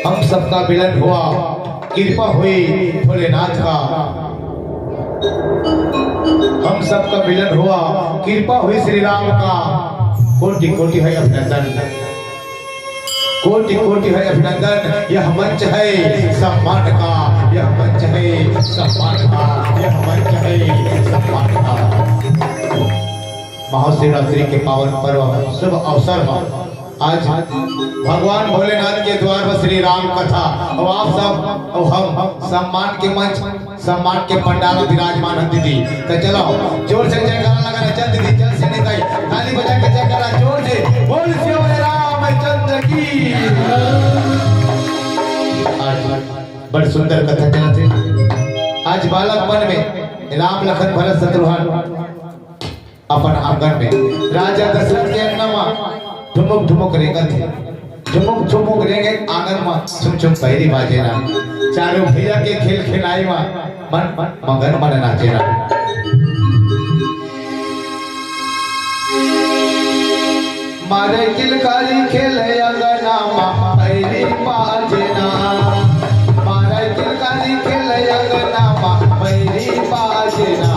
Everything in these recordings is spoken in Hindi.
हम सबका मिलन हुआ, कृपा हुई भोलेनाथ का। हम सबका मिलन हुआ, कृपा हुई श्री राम का। कोटि कोटि है अभिनंदन, कोटि कोटि है अभिनंदन। यह मंच है सम्मान का, यह मंच है सम्मान का, यह मंच है सम्मान का। महाशिवरात्रि के पावन पर्व शुभ अवसर पर आज भगवान भोलेनाथ के द्वार पर श्री राम कथा और आप सब और हम सम्मान के मंच, सम्मान के पंडाल विराजमान हैं दीदी। तो चलो जोर से जयकारा लगाना, चल दीदी चल से नहीं गई, ताली बजा के जयकारा जोर से बोल श्री रामचंद्र की। आज बड़ सुंदर कथा चलते। आज बालकपन में राम लखन भरत शत्रुघ्न अपन आंगन में राजा दशरथ के अंगना ठुमुक ठुमुक रेंगे थे, ठुमुक ठुमुक रेंगे आंगन में छुम छुम पैरी बाजे ना। चारों भैया के खेल खिलाई में मन मगन मन नाचे ना। मारे किलकारी खेले अंगना में पैरी बाजे ना। मारे किलकारी खेले अंगना में पैरी बाजे ना।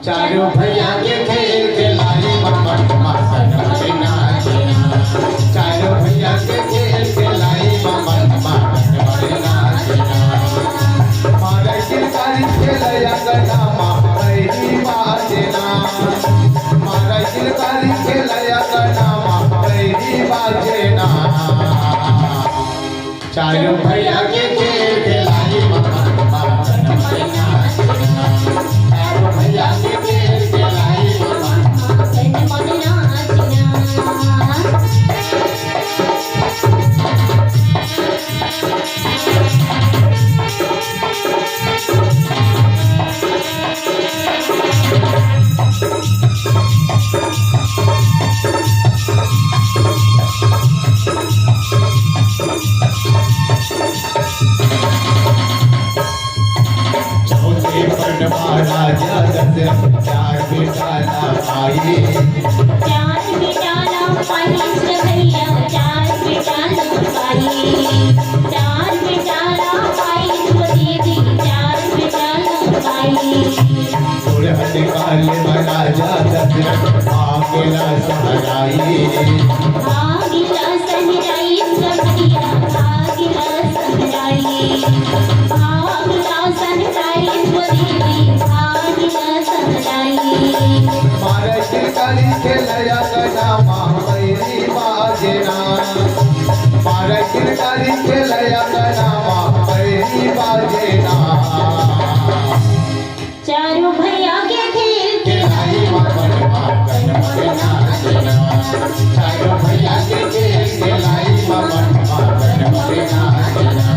चारों भैया के खेल खिलाई मन मगन मन नाचे ना। चारों भैया के खेल खिलाई मन मगन मन नाचे ना। मारे किलकारी खेले अंगना में पैरी बाजे ना। मारे किलकारी खेले अंगना में पैरी बाजे ना। चारों भैया के खेल खिलाई मन मगन मन नाचे ना। चारों भैया के खेल खिलाई मन मगन मन नाचे ना। राजा दशरथ चार बेटा पाई, चार बेटा पाई भैया, चार बेटा पाई, चार बेटा पाई दीदी, चार बेटा पाई। दुल्हन काले राजा दशरथ भागेला सहराई, भागेला सहराई भैया, भागेला सहराई, भागेला सहराई दीदी, भागेला सहराई। मारे किलकारी खेलया गना पैरी बाजे ना। मारे किलकारी खेलया गना पैरी बाजे ना। चारों भैया के खेल खिलाई मगन मगन मन नाचे ना। चारों भैया के खेल खिलाई मगन मगन मन नाचे ना।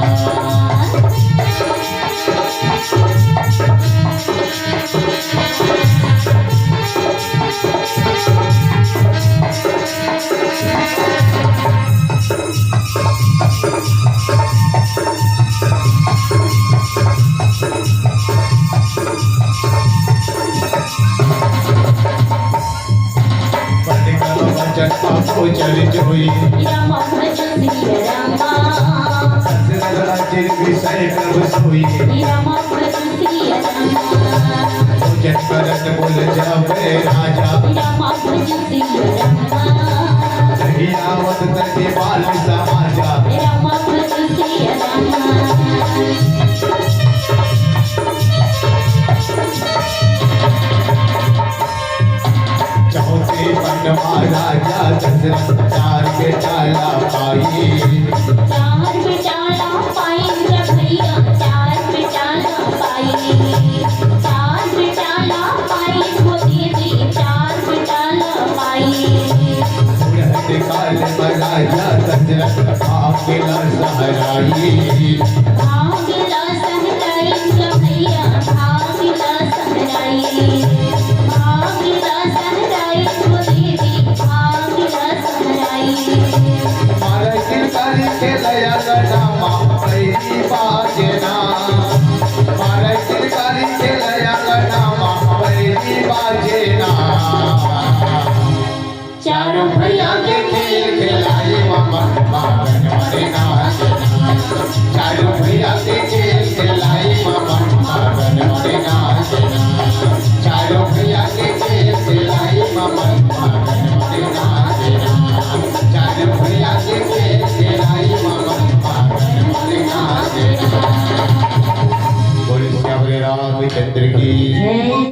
चरित हुई रामा भजन रामा, राज्य विषय प्रभु सोई रामा भजन रामा। भोजन करत बोल जावे राजा रामा भजन रामा। आवत तके बाल समाजा रामा भजन रामा। चौथे पंडवा राजा दशरथ चार बेटा पाई, चार बेटा पाई भैया, चार बेटा पाई, चार बेटा पाई दीदी, चार बेटा पाई। दुल्हन काले राजा दशरथ भागेला सहराई, भागेला सहराई भैया, भागेला सहराई, भागेला सहराई दीदी, भागेला सहराई। मारे किलकारी खेलया गना पैरी बाजे ना। मारे किलकारी खेलया गना पैरी बाजे ना। चारों भैया के खेल खिलाई मगन बाबन मरे नाचना चारों